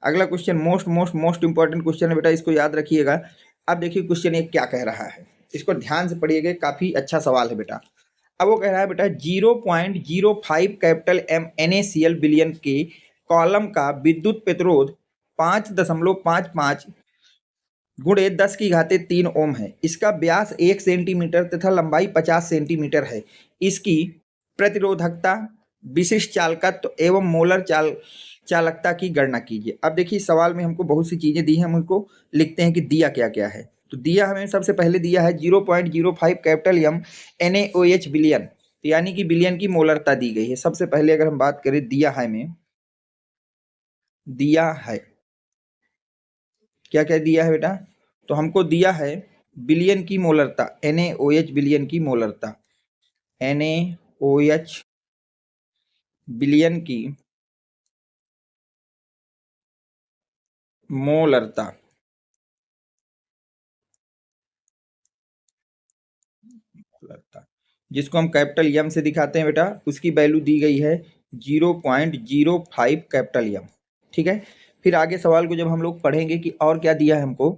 अगला question most most most important question है बेटा, इसको याद रखिएगा। अब देखिए क्वेश्चन ये क्या कह रहा है, इसको ध्यान से पढ़िएगा, काफी अच्छा सवाल है बेटा। अब वो कह रहा है बेटा 0.05 कैपिटल एम NaCl बिलियन के कॉलम का विद्युत प्रतिरोध 5.55 गुणे 10⁻³ ओम है। इसका व्यास 1 सेंटीमीटर तथा लंबाई 50 सेंटीमीटर है। इसकी प्रतिरोधकता, विशिष्ट चालकत्व एवं मोलर चालकता की गणना कीजिए। अब देखिए सवाल में हमको बहुत सी चीजें दी हैं, हम उनको लिखते हैं कि दिया क्या क्या है। तो दिया हमें सबसे पहले दिया है 0.05 कैपिटल एम NaOH बिलियन, यानी कि बिलियन की मोलरता दी गई है। सबसे पहले अगर हम बात करें दिया है में, दिया है क्या क्या दिया है बेटा, तो हमको दिया है बिलियन की मोलरता, NaOH बिलियन की मोलरता, NaOH बिलियन की मोलरता, जिसको हम कैपिटल एम से दिखाते हैं बेटा, उसकी वैल्यू दी गई है 0.05 कैपिटल एम। ठीक है, फिर आगे सवाल को जब हम लोग पढ़ेंगे कि और क्या दिया है हमको,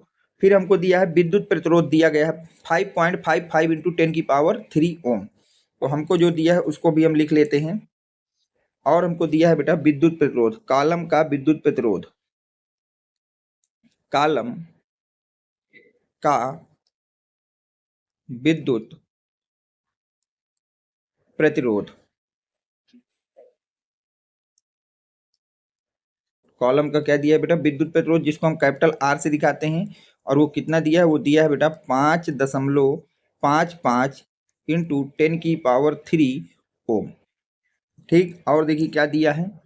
फिर हमको दिया है विद्युत प्रतिरोध दिया गया है 5.55 × 10⁻³ ओम। तो हमको जो दिया है उसको भी हम लिख लेते हैं। और हमको दिया है बेटा विद्युत प्रतिरोध, कॉलम का विद्युत प्रतिरोध, कॉलम का विद्युत प्रतिरोध, कॉलम का क्या दिया है बेटा, विद्युत प्रतिरोध, जिसको हम कैपिटल आर से दिखाते हैं। और वो कितना दिया है, वो दिया है बेटा 5.55 × 10⁻³ ओम। ठीक, और देखिए क्या दिया है,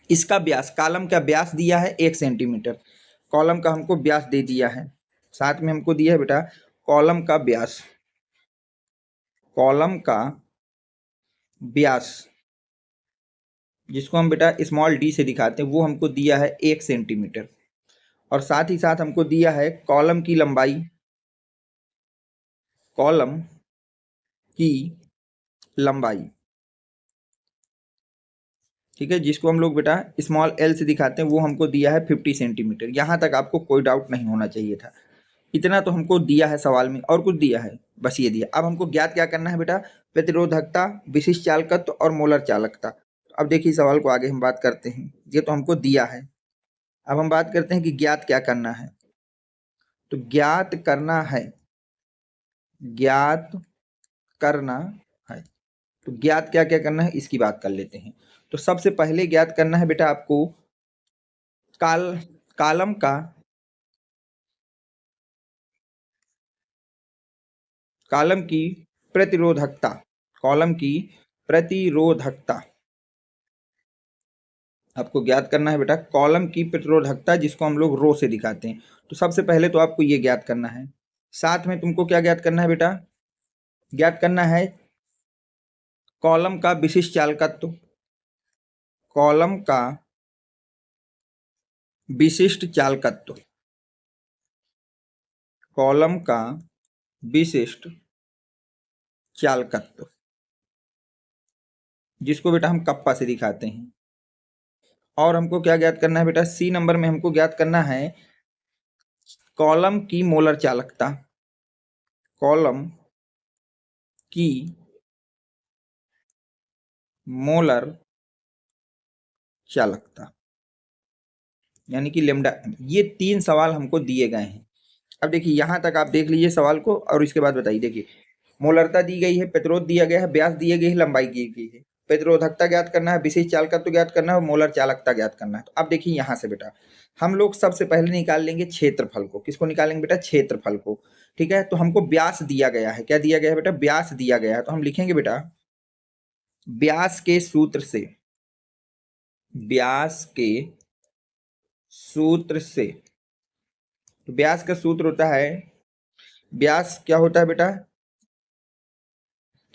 इसका व्यास, कॉलम का व्यास दिया है 1 सेंटीमीटर, कॉलम का हमको व्यास दे दिया है। साथ में हमको दिया है बेटा कॉलम का व्यास, कॉलम का व्यास जिसको हम बेटा स्मॉल d से दिखाते हैं, वो हमको दिया है 1 सेंटीमीटर। और साथ ही साथ हमको दिया है कॉलम की लंबाई, कॉलम की लंबाई, ठीक है, जिसको हम लोग बेटा स्मॉल l से दिखाते हैं, वो हमको दिया है 50 सेंटीमीटर। यहाँ तक आपको कोई डाउट नहीं होना चाहिए था, इतना तो हमको दिया है सवाल में। और कुछ दिया है, बस ये दिया। अब हमको ज्ञात क्या करना है बेटा, प्रतिरोधकता, विशिष्ट चालकत्व और मोलर चालकता। अब देखिए सवाल को आगे हम बात करते हैं, ये तो हमको दिया है। अब हम बात करते हैं कि ज्ञात क्या करना है। तो ज्ञात करना है, ज्ञात करना है, तो ज्ञात क्या क्या करना है इसकी बात कर लेते हैं। तो सबसे पहले ज्ञात करना है बेटा आपको कॉलम का, कॉलम की प्रतिरोधकता, कॉलम की प्रतिरोधकता आपको ज्ञात करना है बेटा, कॉलम की प्रतिरोधकता, जिसको हम लोग रो से दिखाते हैं। तो सबसे पहले तो आपको ये ज्ञात करना है। साथ में तुमको क्या ज्ञात करना है बेटा, ज्ञात करना है कॉलम का विशिष्ट चालकत्व, कॉलम का विशिष्ट चालकत्व, कॉलम का विशिष्ट चालकत्व, जिसको बेटा हम कप्पा से दिखाते हैं। और हमको क्या ज्ञात करना है बेटा, सी नंबर में हमको ज्ञात करना है कॉलम की मोलर चालकता, कॉलम की मोलर चालकता, यानी कि लेमडा। ये 3 सवाल हमको दिए गए हैं। अब देखिए यहां तक आप देख लीजिए सवाल को, और इसके बाद बताइए। देखिए मोलरता दी गई है, प्रतिरोध दिया गया है, व्यास दिए गए है, लंबाई दी गई है, प्रतिरोधकता ज्ञात करना है, विशिष्ट चालकत्व ज्ञात करना है और मोलर चालकता ज्ञात करना है। तो अब देखिए यहां से बेटा हम लोग सबसे पहले निकाल लेंगे क्षेत्रफल को। किसको निकालेंगे बेटा, क्षेत्रफल को। ठीक है, तो हमको व्यास दिया गया है, क्या दिया गया है बेटा, व्यास दिया गया है। तो हम लिखेंगे बेटा व्यास के सूत्र से, व्यास के सूत्र से, तो व्यास का सूत्र होता है, व्यास क्या होता है बेटा,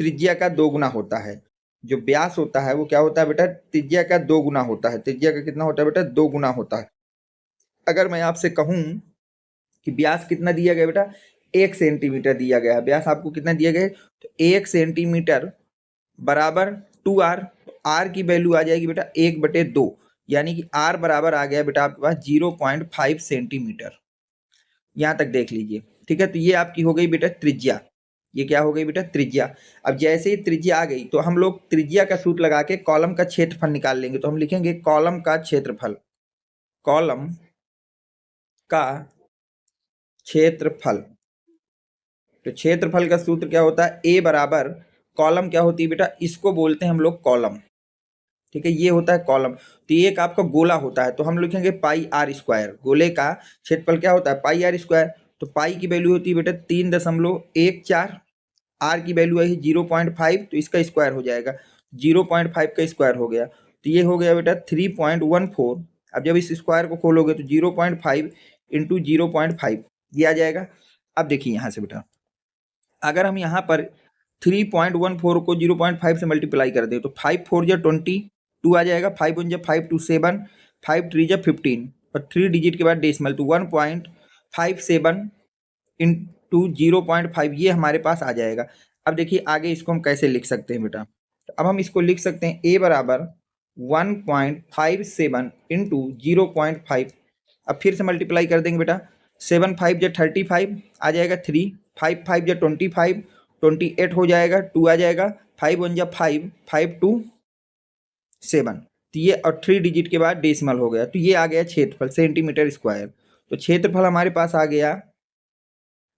त्रिज्या का 2 गुना होता है। जो व्यास होता है वो क्या होता है बेटा, त्रिज्या का 2 गुना होता है। त्रिज्या का कितना होता है बेटा, 2 गुना होता है। अगर मैं आपसे कहूं कि व्यास कितना दिया गया बेटा, 1 सेंटीमीटर दिया गया है, व्यास आपको कितना दिया गया है, तो 1 सेंटीमीटर बराबर 2r, आर की वैल्यू आ जाएगी बेटा 1/2। यानी कि R बराबर आ गया बेटा आपके पास 0.5 सेंटीमीटर। यहाँ तक देख लीजिए, ठीक है। तो ये आपकी हो गई बेटा त्रिज्या, ये क्या हो गई बेटा त्रिज्या। अब जैसे ही त्रिज्या आ गई तो हम लोग त्रिज्या का सूत्र लगा के कॉलम का क्षेत्रफल निकाल लेंगे। तो हम लिखेंगे कॉलम का क्षेत्रफल, कॉलम का क्षेत्रफल। तो क्षेत्रफल का सूत्र क्या होता है, ए बराबर कॉलम क्या होती है बेटा, इसको बोलते हैं हम लोग कॉलम, ठीक है। ये होता है कॉलम। तो ये एक आपका गोला होता है, तो हम लिखेंगे पाई आर स्क्वायर। गोले का क्षेत्रफल क्या होता है, पाई आर स्क्वायर। तो पाई की वैल्यू होती है बेटा 3.14, आर की वैल्यू है 0.5, तो इसका स्क्वायर हो जाएगा 0.5 का स्क्वायर हो गया। तो ये हो गया बेटा 3.14। अब जब इस स्क्वायर को खोलोगे तो 0.5 इंटू 0.5 ये आ जाएगा। अब देखिए यहाँ से बेटा, अगर हम यहाँ पर 3.14 को 0.5 से मल्टीप्लाई कर दें तो 5 4 जा 20, 2 आ जाएगा, 5 1 जा 5 2 7, 5 3 जा 15 और 3 डिजिट के बाद डेसिमल, तो 1.57 इंटू 0.5 ये हमारे पास आ जाएगा। अब देखिए आगे इसको हम कैसे लिख सकते हैं बेटा, तो अब हम इसको लिख सकते हैं ए बराबर 1.57 इंटू 0.5। अब फिर से मल्टीप्लाई कर देंगे बेटा, 7 5 जा 35 आ जाएगा, 3 5 5 जा 25, 28 हो जाएगा, 2 आ जाएगा, 5 1 जा 5, 5 2 7, तो ये और 3 डिजिट के बाद डेसिमल हो गया। तो ये आ गया क्षेत्रफल सेंटीमीटर स्क्वायर। तो क्षेत्रफल हमारे पास आ गया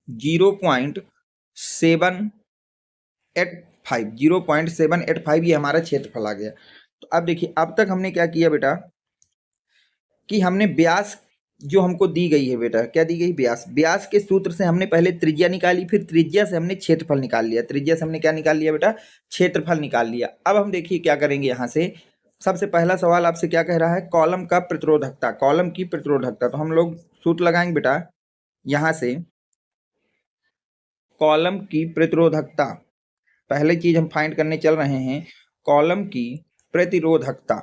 0.785, ये हमारा क्षेत्रफल आ गया। तो अब देखिए, अब तक हमने क्या किया बेटा कि हमने व्यास जो हमको दी गई है बेटा, क्या दी गई, व्यास। व्यास के सूत्र से हमने पहले त्रिज्या निकाली, फिर त्रिज्या से हमने क्षेत्रफल निकाल लिया। त्रिज्या से हमने क्या निकाल लिया बेटा, क्षेत्रफल निकाल लिया। अब हम देखिए क्या करेंगे, यहाँ से सबसे पहला सवाल आपसे क्या कह रहा है, कॉलम का प्रतिरोधकता, कॉलम की प्रतिरोधकता। तो हम लोग सूत्र लगाएंगे बेटा, यहाँ से कॉलम की प्रतिरोधकता, पहले चीज हम फाइंड करने चल रहे हैं कॉलम की प्रतिरोधकता,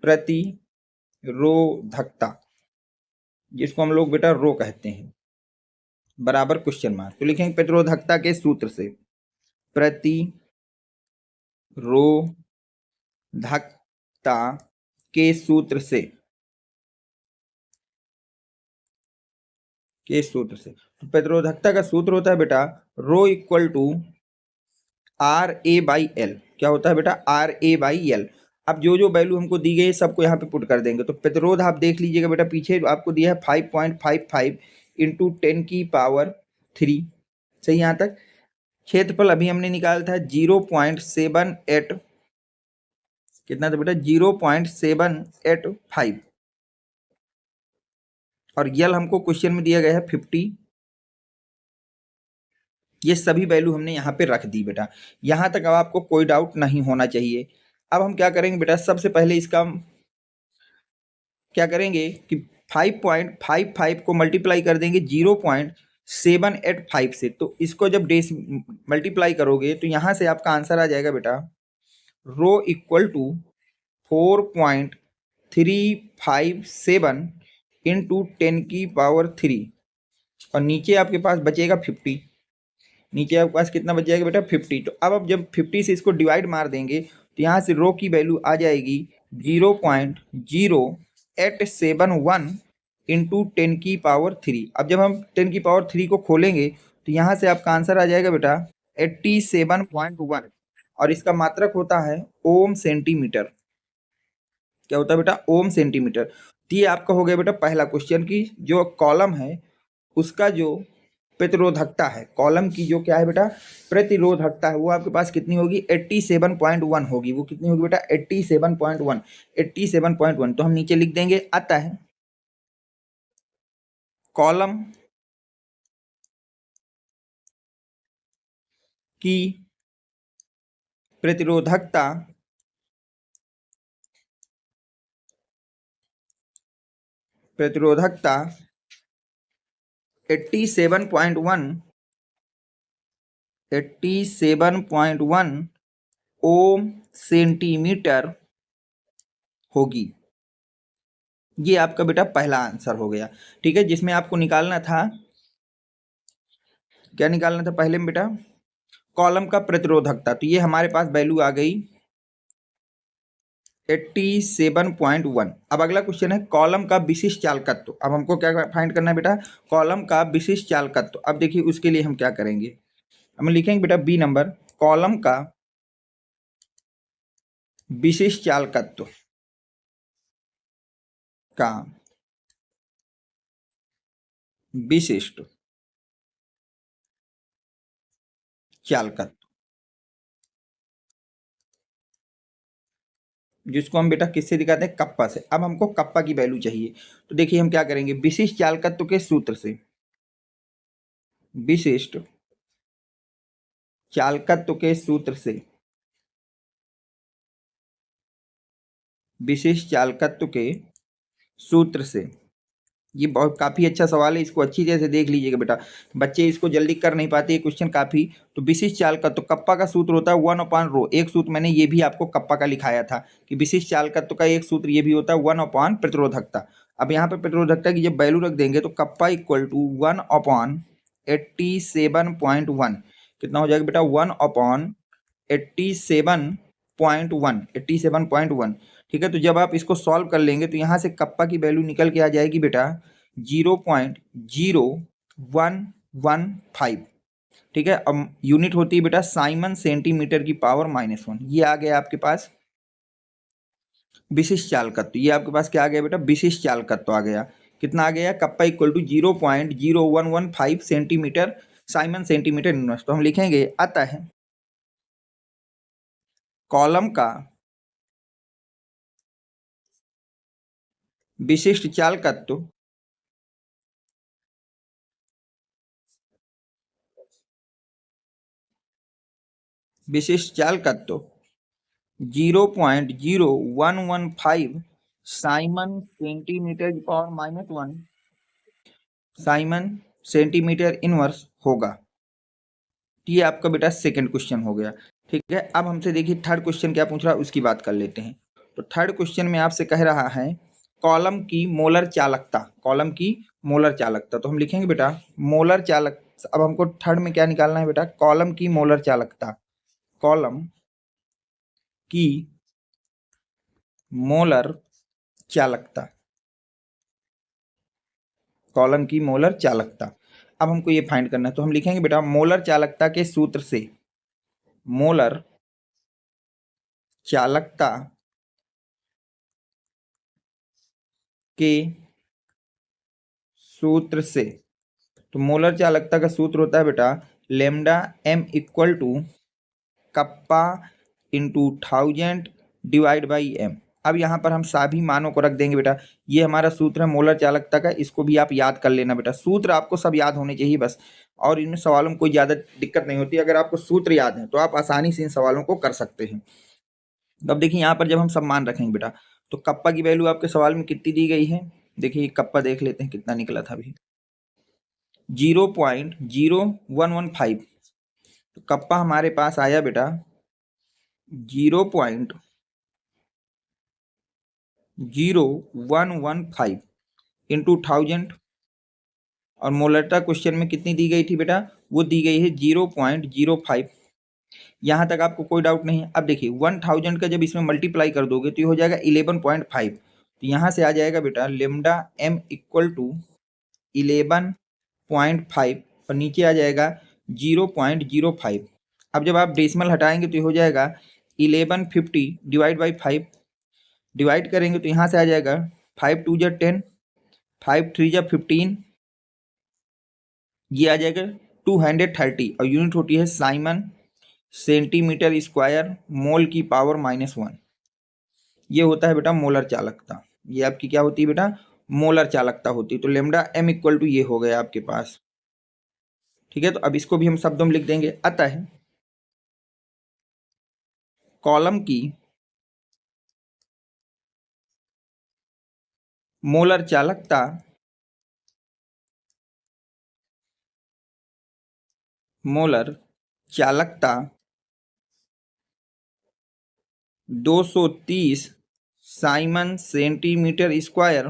प्रतिरोधकता जिसको हम लोग बेटा रो कहते हैं, बराबर क्वेश्चन मार्क। तो लिखेंगे प्रतिरोधकता के सूत्र से, प्रतिरोधकता के सूत्र से, तो प्रतिरोधकता का सूत्र होता है बेटा rho equal to R A by L. क्या होता है बेटा, आर ए बाई एल। अब जो जो वैल्यू हमको दी गई है सबको यहाँ पे पुट कर देंगे। तो प्रतिरोध आप देख लीजिएगा बेटा, पीछे आपको दिया है 5.55 इंटू 10⁻³ सही। यहाँ तक क्षेत्रफल अभी हमने निकाला था 0.78, कितना था बेटा 0.785, और यल हमको क्वेश्चन में दिया गया है 50। ये सभी वैल्यू हमने यहाँ पे रख दी बेटा। यहाँ तक अब आपको कोई डाउट नहीं होना चाहिए। अब हम क्या करेंगे बेटा, सबसे पहले इसका क्या करेंगे कि 5.55 को मल्टीप्लाई कर देंगे 0.785 से। तो इसको जब डेस मल्टीप्लाई करोगे तो यहाँ से आपका आंसर आ जाएगा बेटा रो इक्वल टू 4.357 इंटू 10⁻³ और नीचे आपके पास बचेगा 50। नीचे आपके पास कितना बच जाएगा बेटा 50। तो अब जब 50 से इसको डिवाइड मार देंगे तो यहाँ से रो की वैल्यू आ जाएगी 0.0871 इंटू 10⁻³। अब जब हम 10⁻³ को खोलेंगे तो यहाँ से आपका आंसर आ जाएगा बेटा 87.1 और इसका मात्रक होता है ओम सेंटीमीटर। क्या होता है बेटा, ओम सेंटीमीटर। तो ये आपका हो गया बेटा पहला क्वेश्चन की जो कॉलम है उसका जो प्रतिरोधकता है, कॉलम की जो क्या है बेटा प्रतिरोधकता है, वो आपके पास कितनी होगी 87.1 होगी। वो कितनी होगी बेटा 87.1, 87.1। तो हम नीचे लिख देंगे आता है कॉलम की प्रतिरोधकता प्रतिरोधकता 87.1 ओम सेंटीमीटर होगी। ये आपका बेटा पहला आंसर हो गया, ठीक है। जिसमें आपको निकालना था, क्या निकालना था पहले में बेटा, कॉलम का प्रतिरोधकता। तो ये हमारे पास वैल्यू आ गई 87.1। अब अगला क्वेश्चन है कॉलम का विशिष्ट चालकत्व। अब हमको क्या फाइंड करना है बेटा, कॉलम का विशिष्ट चालकत्व। अब देखिए उसके लिए हम क्या करेंगे, हम लिखेंगे बेटा बी नंबर, कॉलम का विशिष्ट चालकत्व का विशिष्ट चालकत्व, जिसको हम बेटा किससे दिखाते हैं, कप्पा से। अब हमको कप्पा की वैल्यू चाहिए, तो देखिए हम क्या करेंगे, विशिष्ट चालकत्व के सूत्र से, विशिष्ट चालकत्व के सूत्र से, विशिष्ट चालकत्व के सूत्र से, ये बहुत काफी अच्छा सवाल है, इसको अच्छी तरह से देख लीजिएगा बेटा, बच्चे इसको जल्दी कर नहीं पाते ये क्वेश्चन काफी। तो विशिष्ट चालकत्व, तो कप्पा का सूत्र होता है 1/ρ। एक सूत्र मैंने ये भी आपको कप्पा का लिखाया था कि विशिष्ट चालकत्व का एक सूत्र ये भी होता है 1/प्रतिरोधकता। अब यहाँ पे प्रतिरोधकता की जब वैल्यू रख देंगे तो कप्पा इक्वल टू 1/87.1, कितना हो जाएगा बेटा, 1/87.1, ठीक है। तो जब आप इसको सॉल्व कर लेंगे तो यहाँ से कप्पा की वैल्यू निकल के आ जाएगी बेटा 0.0115, ठीक है। अब यूनिट होती है बेटा साइमन सेंटीमीटर की पावर -1। ये आ गया आपके पास विशिष्ट चालकत्व, ये आपके पास क्या आ गया बेटा, विशिष्ट चालकत्व आ गया। कितना आ गया, kappa equal to 0.0115 centimetre siemens centimetre inverse. तो हम लिखेंगे अतः कॉलम का विशिष्ट चालकत्व विशिष्ट चालकत्व 0.0115 साइमन सेंटीमीटर की पावर -1 साइमन सेंटीमीटर इनवर्स होगा। ये आपका बेटा सेकंड क्वेश्चन हो गया, ठीक है। अब हमसे देखिए थर्ड क्वेश्चन क्या पूछ रहा है उसकी बात कर लेते हैं। तो थर्ड क्वेश्चन में आपसे कह रहा है कॉलम की मोलर चालकता, कॉलम की मोलर चालकता। तो हम लिखेंगे बेटा मोलर चालक, अब हमको थर्ड में क्या निकालना है बेटा, कॉलम की मोलर चालकता, कॉलम की मोलर चालकता, कॉलम की मोलर चालकता। अब हमको ये फाइंड करना है, तो हम लिखेंगे बेटा मोलर चालकता के सूत्र से, मोलर चालकता के सूत्र से। तो मोलर चालकता का सूत्र होता है बेटा lambda m equal to kappa into 1000 divide by m। अब यहाँ पर हम सभी मानों को रख देंगे बेटा, ये हमारा सूत्र है मोलर चालकता का, इसको भी आप याद कर लेना बेटा। सूत्र आपको सब याद होने चाहिए बस, और इनमें सवालों में कोई ज़्यादा दिक्कत नहीं होती। अगर आपको सूत्र याद है तो आप आसानी से इन सवालों को कर सकते हैं। तो अब देखिए यहाँ पर जब हम सब मान रखेंगे बेटा, तो कप्पा की वैल्यू आपके सवाल में कितनी दी गई है, देखिए कप्पा देख लेते हैं कितना निकला था अभी, 0.0115। तो कप्पा हमारे पास आया बेटा 0.0115 इंटू 1000, और मोलरता क्वेश्चन में कितनी दी गई थी बेटा, वो दी गई है 0.05। यहाँ तक आपको कोई डाउट नहीं है। अब देखिए 1000 का जब इसमें मल्टीप्लाई कर दोगे तो ये हो जाएगा 11.5। तो यहाँ से आ जाएगा बेटा लेमडा m इक्वल टू 11.5 और नीचे आ जाएगा 0.05। अब जब आप डेसिमल हटाएंगे तो ये हो जाएगा 1150 डिवाइड बाई 5, डिवाइड करेंगे तो यहाँ से आ जाएगा 5 2 जा 10, 5 3 जा 15, ये आ जाएगा 230 और यूनिट होती है साइमन सेंटीमीटर स्क्वायर मोल की पावर -1। ये होता है बेटा मोलर चालकता, ये आपकी क्या होती है बेटा, मोलर चालकता होती है। तो लेमडा m इक्वल टू ये हो गया आपके पास, ठीक है। तो अब इसको भी हम शब्दों में लिख देंगे, अतः कॉलम की मोलर चालकता मोलर चालकता 230 साइमन सेंटीमीटर स्क्वायर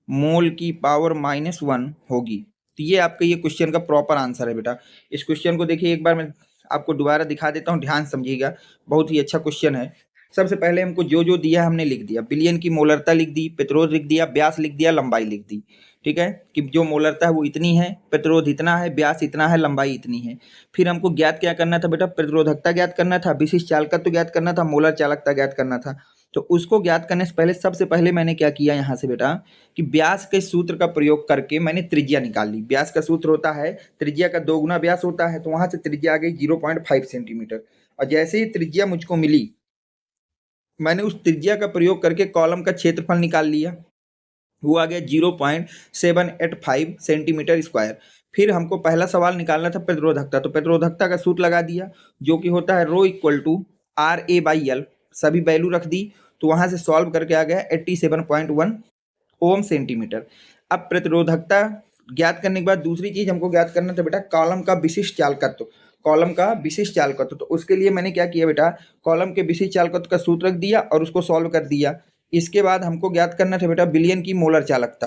मोल की पावर -1 होगी। तो ये आपका ये क्वेश्चन का प्रॉपर आंसर है बेटा। इस क्वेश्चन को देखिए एक बार मैं आपको दोबारा दिखा देता हूँ, ध्यान समझिएगा, बहुत ही अच्छा क्वेश्चन है। सबसे पहले हमको जो जो दिया हमने लिख दिया, बिलियन की मोलरता लिख दी, प्रतिरोध लिख दिया, व्यास लिख दिया, लंबाई लिख दी। ठीक है कि जो मोलरता है वो इतनी है, प्रतिरोध इतना है, व्यास इतना है, लंबाई इतनी है। फिर हमको ज्ञात क्या करना था बेटा, प्रतिरोधकता ज्ञात करना था, विशिष्ट चालकत्व ज्ञात करना था, मोलर चालकता ज्ञात करना था। तो उसको ज्ञात करने से पहले सबसे पहले मैंने क्या किया यहाँ से बेटा कि व्यास के सूत्र का प्रयोग करके मैंने त्रिज्या निकाल ली। व्यास का सूत्र होता है त्रिज्या का 2 गुना व्यास होता है, तो वहां से त्रिज्या आ गई 0.5 सेंटीमीटर। और जैसे ही त्रिज्या मुझको मिली, मैंने उस त्रिज्या का प्रयोग करके कॉलम का क्षेत्रफल निकाल लिया, वो आ गया 0.785 सेंटीमीटर स्क्वायर। फिर हमको पहला सवाल निकालना था प्रतिरोधकता, तो प्रतिरोधकता का सूत्र लगा दिया जो कि होता है rho equal to R A by L, सभी वैल्यू रख दी, तो वहां से सॉल्व करके आ गया 87.1 ओम सेंटीमीटर। अब प्रतिरोधकता ज्ञात करने के बाद दूसरी चीज हमको ज्ञात करना था बेटा कॉलम का विशिष्ट चालकत्व। कॉलम का विशिष्ट चालकत्व, तो उसके लिए मैंने क्या किया बेटा, कॉलम के विशिष्ट चालकत्व का सूत्र रख दिया और उसको सॉल्व कर दिया। इसके बाद हमको ज्ञात करना था बेटा बिलियन की मोलर चालकता,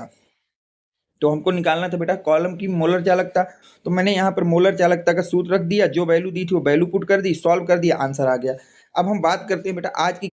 तो हमको निकालना था बेटा कॉलम की मोलर चालकता। तो मैंने यहाँ पर मोलर चालकता का सूत्र रख दिया, जो वैल्यू दी थी वो वैल्यू पुट कर दी, सॉल्व कर दिया, आंसर आ गया। अब हम बात करते हैं बेटा आज की